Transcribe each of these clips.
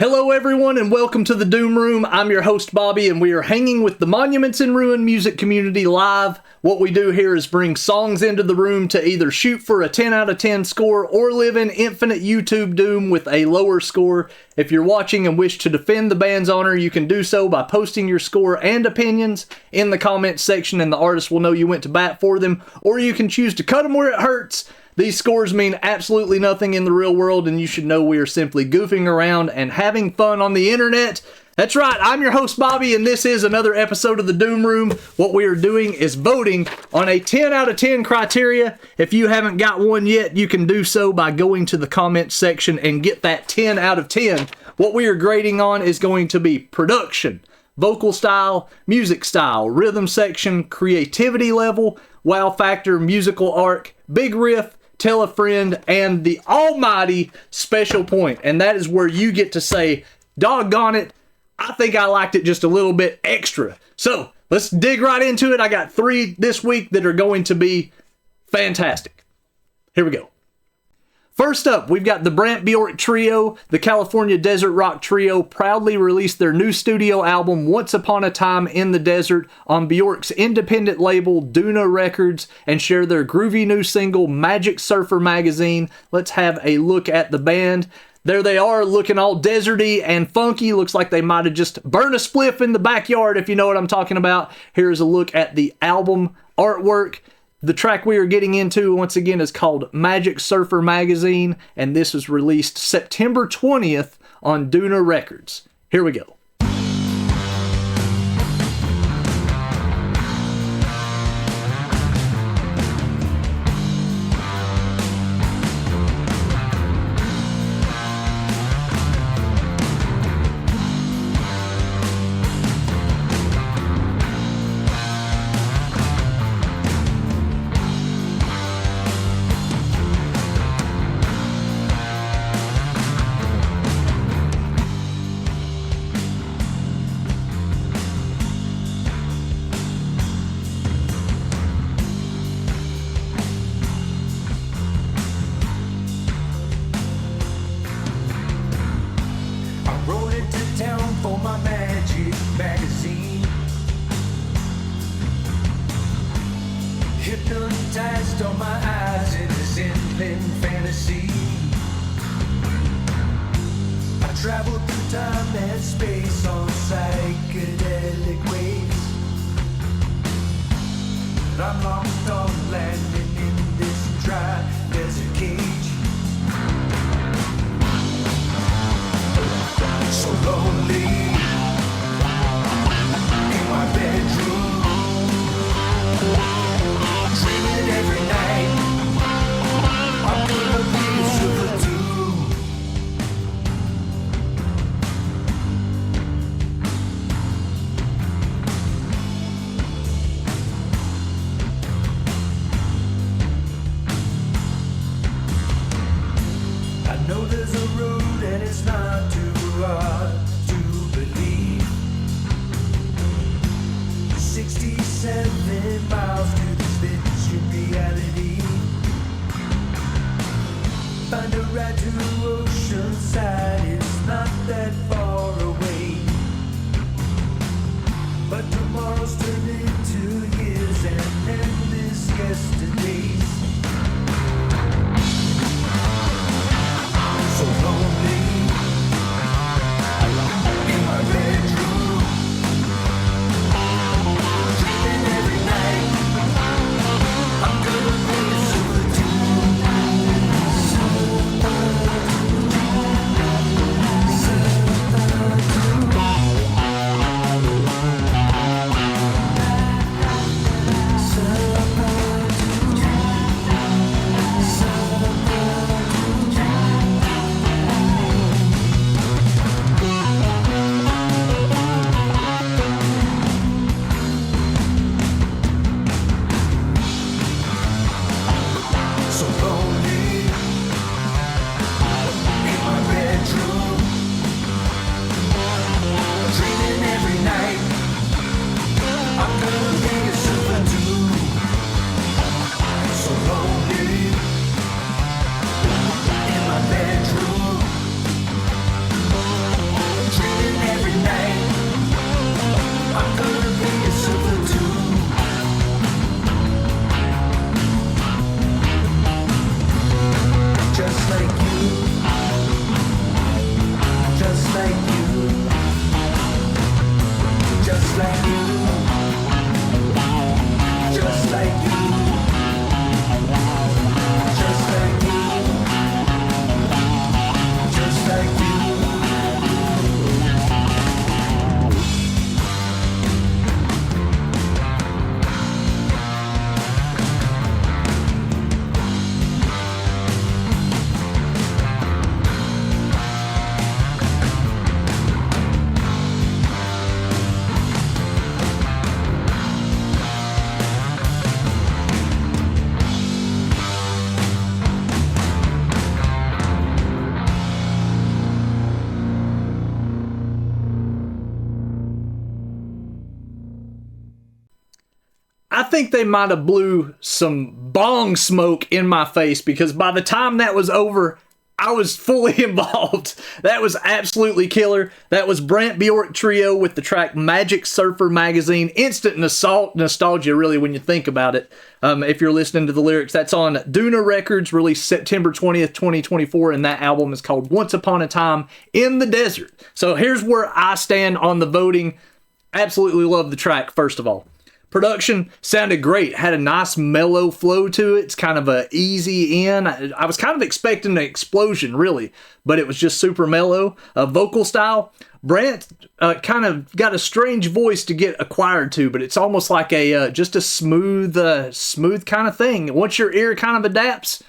Hello everyone and welcome to the Doom Room. I'm your host Bobby and we are hanging with the Monuments in Ruin music community live. What we do here is bring songs into the room to either shoot for a 10 out of 10 score or live in infinite YouTube doom with a lower score. If you're watching and wish to defend the band's honor, you can do so by posting your score and opinions in the comments section and the artist will know you went to bat for them, or you can choose to cut them where it hurts. These scores mean absolutely nothing in the real world, and you should know we are simply goofing around and having fun on the internet. That's right, I'm your host Bobby, and this is another episode of the Doom Room. What we are doing is voting on a 10 out of 10 criteria. If you haven't got one yet, you can do so by going to the comments section and get that 10 out of 10. What we are grading on is going to be production, vocal style, music style, rhythm section, creativity level, wow factor, musical arc, big riff, tell a friend, and the almighty special point. And that is where you get to say, doggone it, I think I liked it just a little bit extra. So let's dig right into it. I got 3 this week that are going to be fantastic. Here we go. First up, we've got the Brant Bjork Trio. The California Desert Rock Trio proudly released their new studio album, Once Upon a Time in the Desert, on Bjork's independent label, Duna Records, and share their groovy new single, Magic Surfer Magazine. Let's have a look at the band. There they are, looking all deserty and funky. Looks like they might have just burned a spliff in the backyard, if you know what I'm talking about. Here's a look at the album artwork. The track we are getting into, once again, is called Magic Surfer Magazine, and this was released September 20th on Duna Records. Here we go. Hypnotized on my eyes in this inland fantasy. I traveled through time and space on psychedelic waves. But I'm locked on landing in this dry desert cage. So lonely in my bedroom. Dreaming every night I'm gonna be a silver too. I know there's a road and it's not too hard to believe. 67 miles to reality. Find a ride to Oceanside, it's not that far away. But tomorrow's turned into years and endless yesterdays. So lonely in my bedroom, dreaming every night. I'm gonna be a silver too. think they might have blew some bong smoke in my face, because by the time that was over, I was fully involved. That was absolutely killer. That was Brant Bjork Trio with the track Magic Surfer Magazine. Instant nostalgia, really, when you think about it. If you're listening to the lyrics, that's on Duna Records, released September 20th, 2024, and that album is called Once Upon a Time in the Desert. So here's where I stand on the voting. Absolutely love the track, first of all. Production sounded great, had a nice mellow flow to it. It's kind of a easy in. I was kind of expecting an explosion, really, but it was just super mellow. Vocal style, Brant kind of got a strange voice to get acquired to, but it's almost like a just a smooth kind of thing. Once your ear kind of adapts,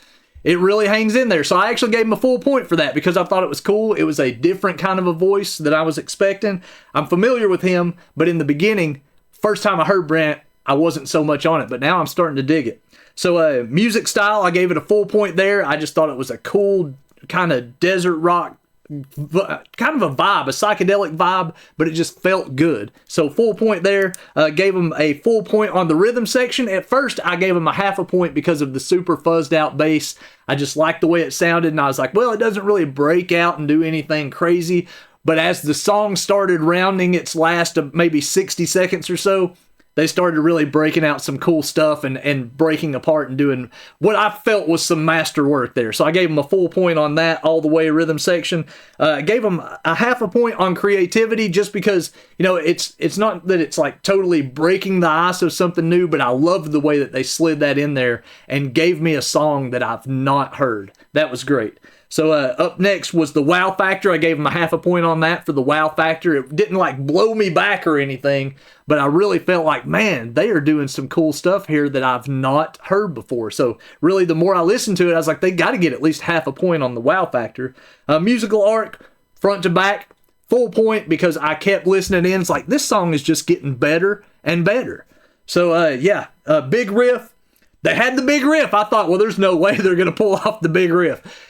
it really hangs in there. So I actually gave him a full point for that, because I thought it was cool. It was a different kind of a voice that I was expecting. I'm familiar with him, but in the beginning, first time I heard Brant, I wasn't so much on it, but now I'm starting to dig it. So music style, I gave it a full point there. I just thought it was a cool kind of desert rock, kind of a vibe, a psychedelic vibe, but it just felt good. So full point there. Gave him a full point on the rhythm section. At first, I gave him a half a point because of the super fuzzed out bass. I just liked the way it sounded, and I was like, well, it doesn't really break out and do anything crazy. But as the song started rounding its last maybe 60 seconds or so, they started really breaking out some cool stuff and breaking apart and doing what I felt was some masterwork there. So I gave them a full point on that all the way rhythm section. Gave them a half a point on creativity, just because, you know, it's not that it's like totally breaking the ice of something new, but I loved the way that they slid that in there and gave me a song that I've not heard. That was great. So up next was the wow factor. I gave him a half a point on that for the wow factor. It didn't like blow me back or anything, but I really felt like, man, they are doing some cool stuff here that I've not heard before. So really, the more I listened to it, I was like, they got to get at least half a point on the wow factor. Musical arc, front to back, full point, because I kept listening in. It's like, this song is just getting better and better. So big riff. They had the big riff. I thought, well, there's no way they're going to pull off the big riff.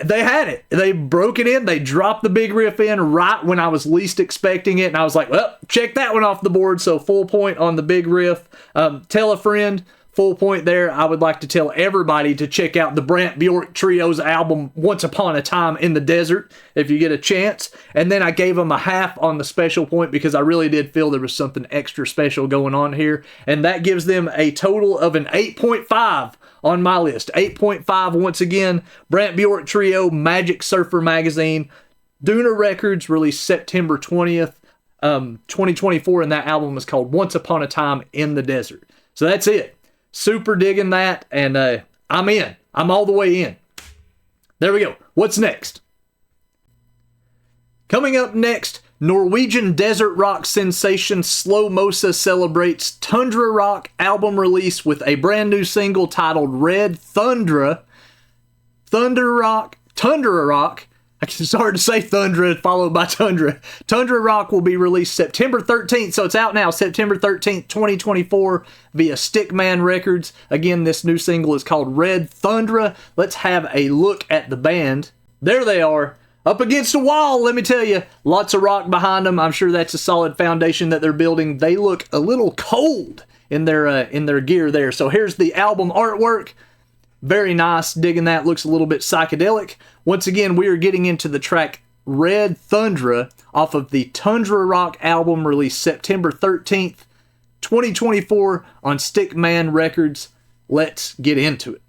They had it. They broke it in. They dropped the big riff in right when I was least expecting it. And I was like, well, check that one off the board. So full point on the big riff. Tell a friend, full point there. I would like to tell everybody to check out the Brant Bjork Trio's album, Once Upon a Time in the Desert, if you get a chance. And then I gave them a half on the special point, because I really did feel there was something extra special going on here. And that gives them a total of an 8.5 on my list. 8.5 once again. Brant Bjork Trio, Magic Surfer Magazine, Duna Records, released September 20th, 2024, and that album is called Once Upon a Time in the Desert. So that's it. Super digging that, and I'm in. I'm all the way in. There we go. What's next? Coming up next, Norwegian desert rock sensation Slomosa celebrates Thundra rock album release with a brand new single titled Red Thundra. Tundra rock. It's hard to say Thundra followed by Tundra. Thundra rock will be released September 13th, so it's out now, September 13th, 2024, via Stickman Records. Again, this new single is called Red Thundra. Let's have a look at the band. There they are. Up against a wall, let me tell you. Lots of rock behind them. I'm sure that's a solid foundation that they're building. They look a little cold in their gear there. So here's the album artwork. Very nice. Digging that. Looks a little bit psychedelic. Once again, we are getting into the track Red Thundra off of the Thundra Rock album released September 13th, 2024 on Stickman Records. Let's get into it.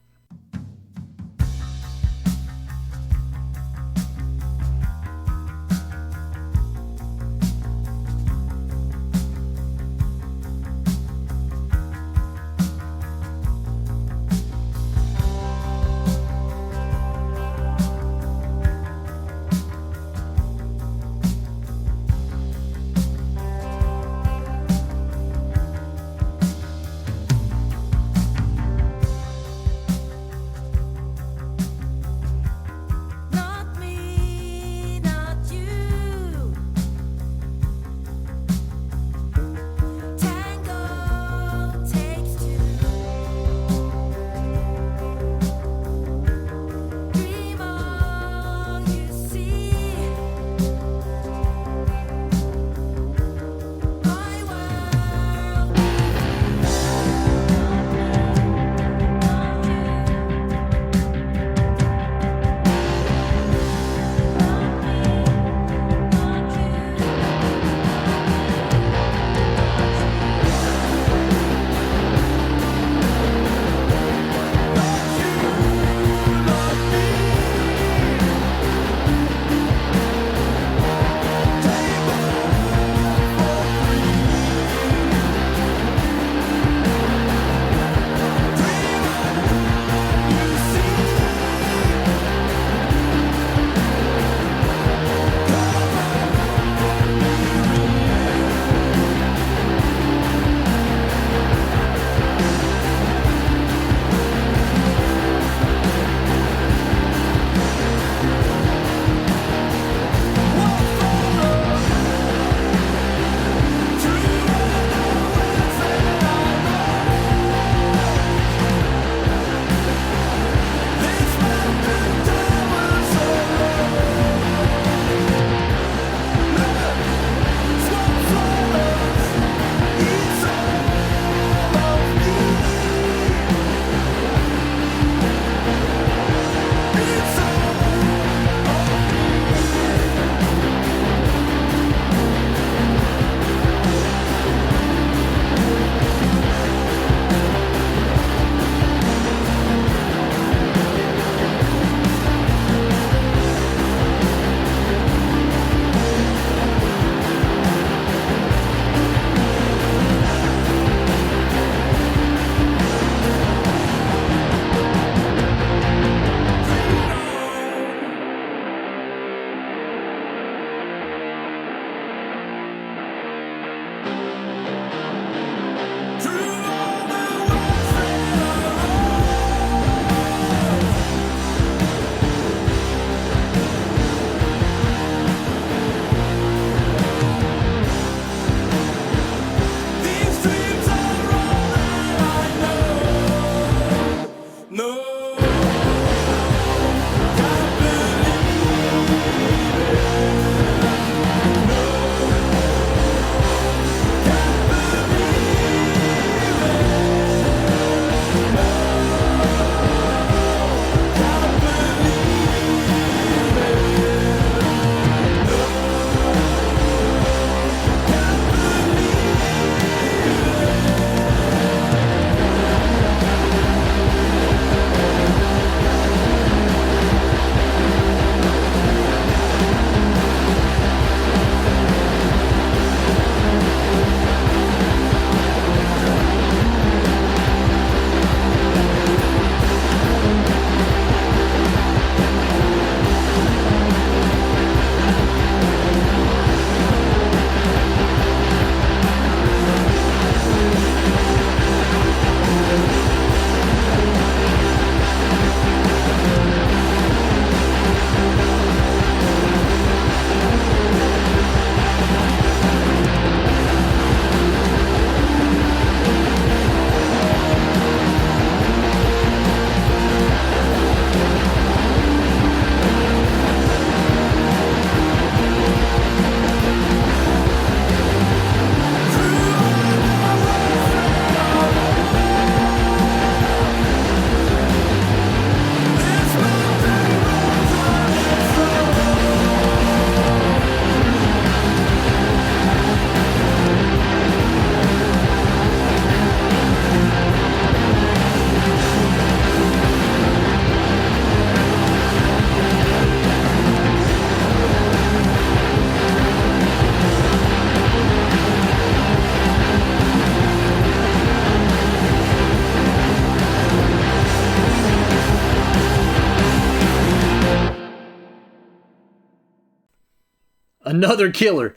another killer.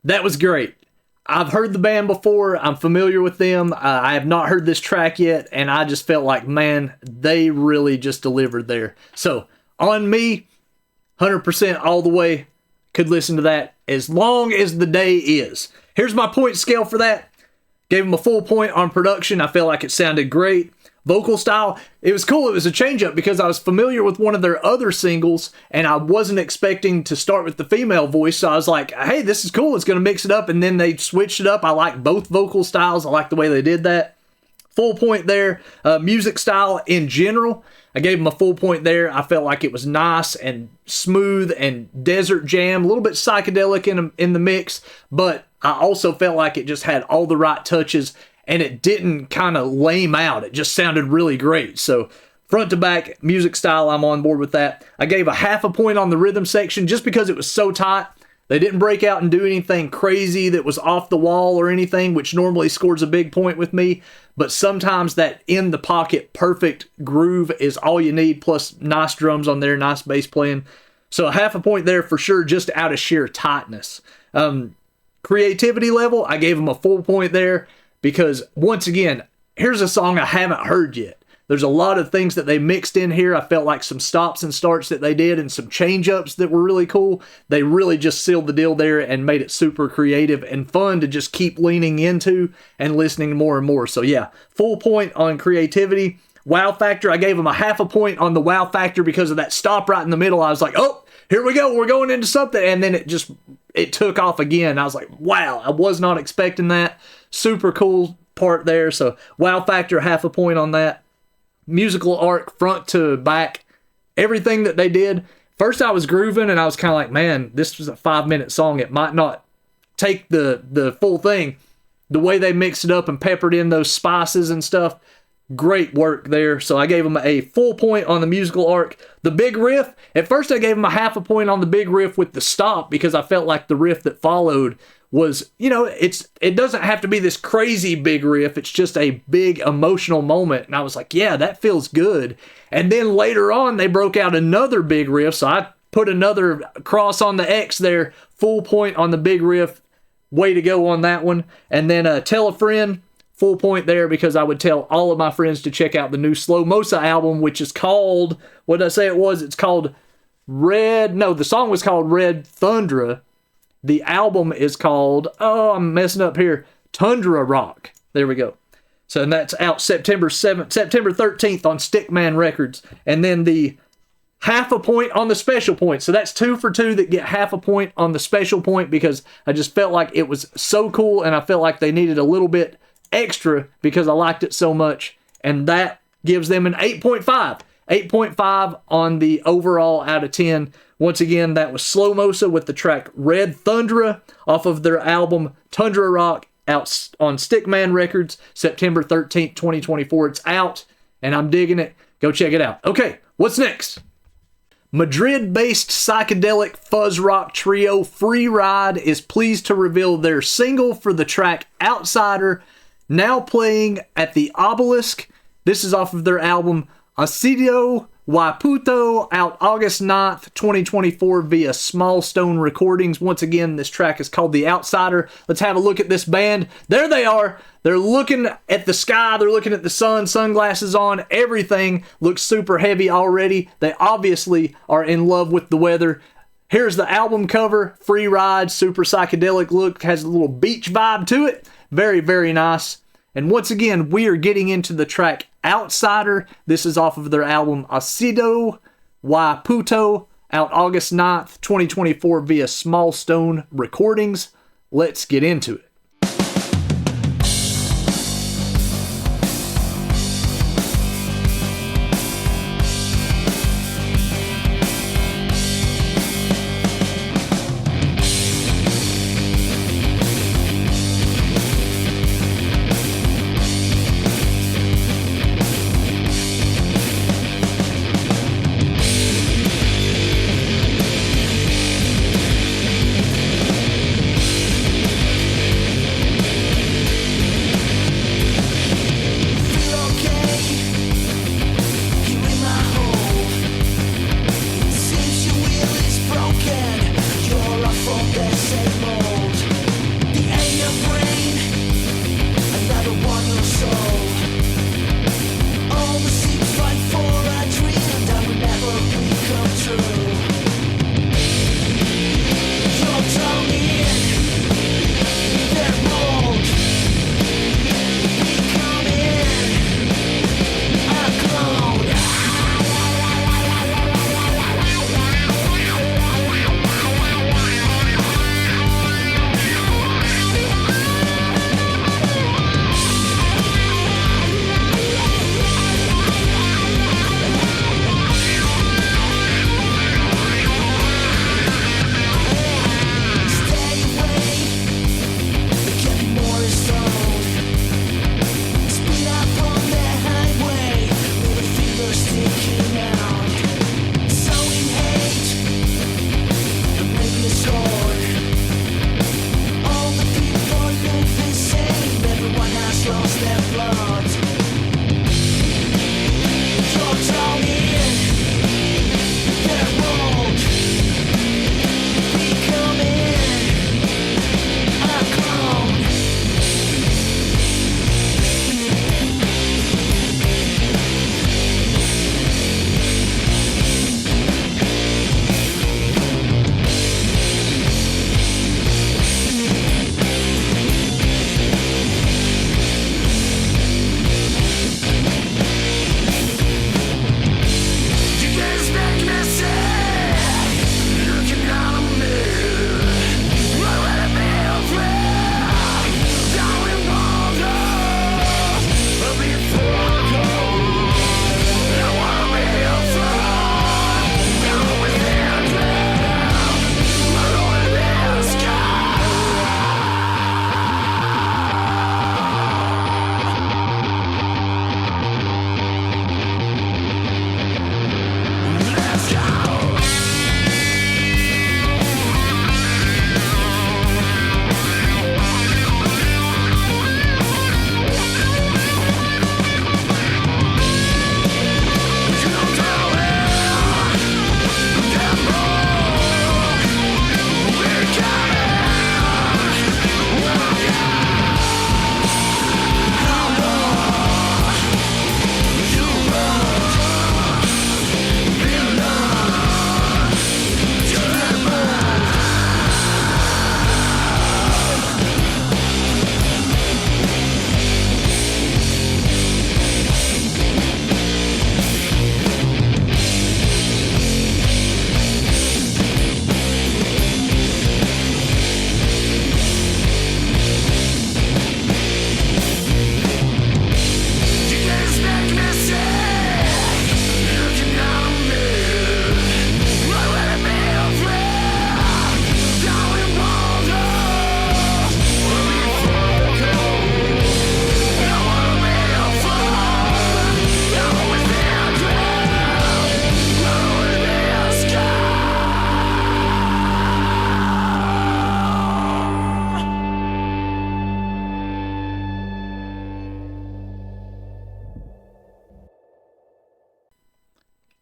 That was great. I've heard the band before. I'm familiar with them. I have not heard this track yet, and I just felt like, man, they really just delivered there. So, On Me, 100% all the way. Could listen to that as long as the day is. Here's my point scale for that. Gave them a full point on production. I felt like it sounded great. Vocal style, it was cool. It was a change up because I was familiar with one of their other singles and I wasn't expecting to start with the female voice. So I was like, hey, this is cool. It's going to mix it up. And then they switched it up. I like both vocal styles. I like the way they did that. Full point there. Music style in general, I gave them a full point there. I felt like it was nice and smooth and desert jam, a little bit psychedelic in the mix, but I also felt like it just had all the right touches and it didn't kind of lame out. It just sounded really great. So front to back music style, I'm on board with that. I gave a half a point on the rhythm section just because it was so tight. They didn't break out and do anything crazy that was off the wall or anything, which normally scores a big point with me. But sometimes that in the pocket perfect groove is all you need, plus nice drums on there, nice bass playing. So a half a point there for sure, just out of sheer tightness. Creativity level, I gave them a full point there because, once again, here's a song I haven't heard yet. There's a lot of things that they mixed in here. I felt like some stops and starts that they did and some change-ups that were really cool. They really just sealed the deal there and made it super creative and fun to just keep leaning into and listening more and more. So yeah, full point on creativity. Wow factor, I gave them a half a point on the wow factor because of that stop right in the middle. I was like, oh, here we go. We're going into something. And then it took off again. I was like, wow, I was not expecting that. Super cool part there. So wow factor, half a point on that. Musical arc, front to back, everything that they did. First I was grooving and I was kind of like, man, this was a 5-minute song. It might not take the full thing. The way they mixed it up and peppered in those spices and stuff, great work there. So I gave them a full point on the musical arc. The big riff, at first I gave them a half a point on the big riff with the stop because I felt like the riff that followed was, it doesn't have to be this crazy big riff. It's just a big emotional moment. And I was like, yeah, that feels good. And then later on, they broke out another big riff. So I put another cross on the X there, full point on the big riff. Way to go on that one. And then Tell a Friend, full point there because I would tell all of my friends to check out the new Slomosa album, which is called, what did I say it was? It's called the song was called Red Thundra. The album is called, I'm messing up here, Thundra Rock. There we go. So and that's out September 13th on Stickman Records. And then the half a point on the special point. So that's 2 for 2 that get half a point on the special point because I just felt like it was so cool and I felt like they needed a little bit extra because I liked it so much. And that gives them an 8.5. 8.5 on the overall out of 10. Once again, that was Slomosa with the track Red Thundra off of their album Thundra Rock out on Stickman Records, September 13th, 2024. It's out, and I'm digging it. Go check it out. Okay, what's next? Madrid-based psychedelic fuzz rock trio Free Ride is pleased to reveal their single for the track Outsider, now playing at the Obelisk. This is off of their album Asidio Waputo, out August 9th, 2024 via Small Stone Recordings. Once again, this track is called The Outsider. Let's have a look at this band. There they are. They're looking at the sky. They're looking at the sun, sunglasses on. Everything looks super heavy already. They obviously are in love with the weather. Here's the album cover. Free Ride, super psychedelic look. Has a little beach vibe to it. Very, very nice. And once again, we are getting into the track Outsider. This is off of their album Asido Waputo, out August 9th, 2024 via Small Stone Recordings. Let's get into it.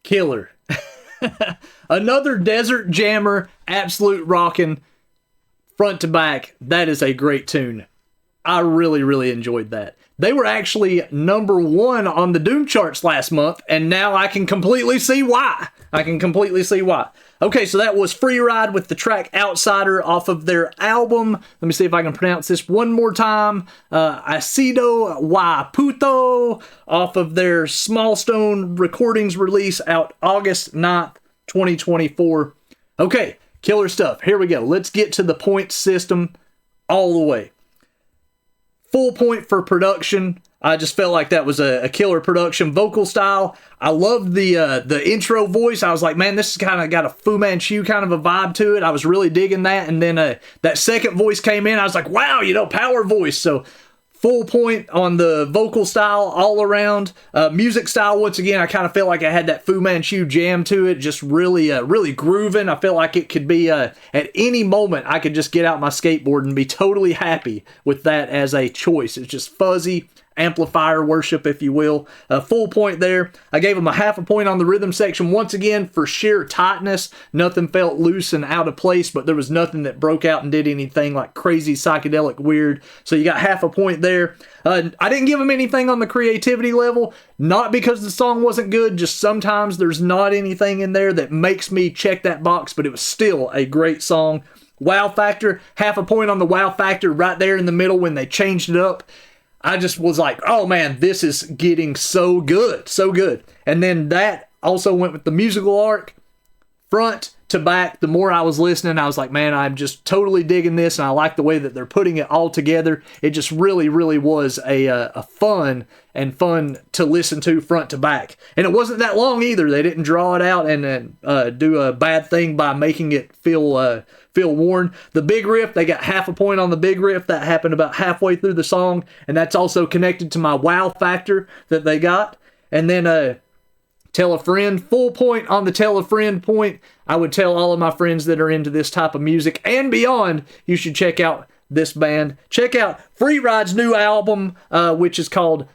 Killer. Another desert jammer, absolute rockin', front to back. That is a great tune. I really, really enjoyed that. They were actually #1 on the Doom charts last month, and now I can completely see why. Okay, so that was Free Ride with the track Outsider off of their album. Let me see if I can pronounce this one more time. Acido y Puto off of their Small Stone Recordings release out August 9th, 2024. Okay, killer stuff. Here we go. Let's get to the point system all the way. Full point for production. I just felt like that was a killer production. Vocal style, I loved the intro voice. I was like, man, this has kind of got a Fu Manchu kind of a vibe to it. I was really digging that. And then that second voice came in. I was like, wow, power voice. So full point on the vocal style all around. Music style, once again, I kind of felt like I had that Fu Manchu jam to it. Just really, really grooving. I felt like it could be, at any moment, I could just get out my skateboard and be totally happy with that as a choice. It's just fuzzy. Amplifier worship, if you will. Full point there. I gave them a half a point on the rhythm section once again for sheer tightness. Nothing felt loose and out of place, but there was nothing that broke out and did anything like crazy psychedelic weird. So you got half a point there. I didn't give them anything on the creativity level, not because the song wasn't good, just sometimes there's not anything in there that makes me check that box, but it was still a great song. Wow factor, half a point on the wow factor right there in the middle when they changed it up. I just was like, oh man, this is getting so good, so good. And then that also went with the musical arc, front to back. The more I was listening, I was like, man, I'm just totally digging this, and I like the way that they're putting it all together. It just really, really was a fun to listen to front to back. And it wasn't that long either. They didn't draw it out and do a bad thing by making it feel worn. The big riff, they got half a point on the big riff. That happened about halfway through the song, and that's also connected to my wow factor that they got. And then tell a friend, full point on the tell a friend point. I would tell all of my friends that are into this type of music and beyond, you should check out this band. Check out Free Ride's new album, which is called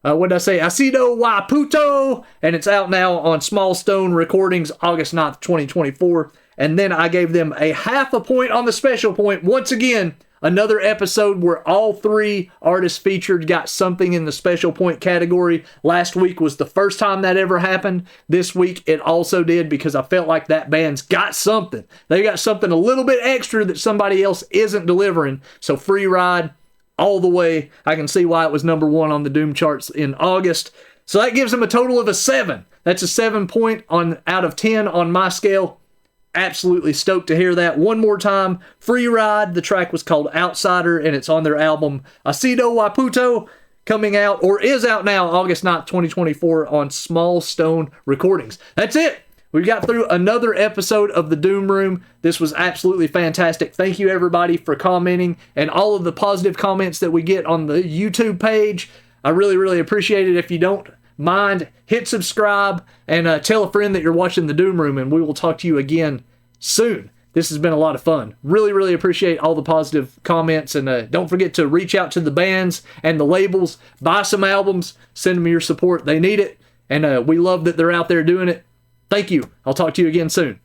Acido y Puto, and it's out now on Small Stone Recordings, August 9th, 2024. And then I gave them a half a point on the special point. Once again, another episode where all three artists featured got something in the special point category. Last week was the first time that ever happened. This week it also did, because I felt like that band's got something. They got something a little bit extra that somebody else isn't delivering. So Free Ride all the way. I can see why it was #1 on the Doom charts in August. So that gives them a total of a 7. That's a 7 point out of 10 on my scale. Absolutely stoked to hear that. One more time, Free Ride. The track was called Outsider, and it's on their album Acido y Puto, coming out, or is out now, August 9th, 2024 on Small Stone Recordings. That's it. We got through another episode of the Doom Room. This was absolutely fantastic. Thank you, everybody, for commenting and all of the positive comments that we get on the YouTube page. I really, really appreciate it. If you don't mind, hit subscribe and tell a friend that you're watching the Doom Room, and we will talk to you again soon. This has been a lot of fun. Really, really appreciate all the positive comments, and don't forget to reach out to the bands and the labels, buy some albums, send them your support. They need it, and we love that they're out there doing it. Thank you. I'll talk to you again soon.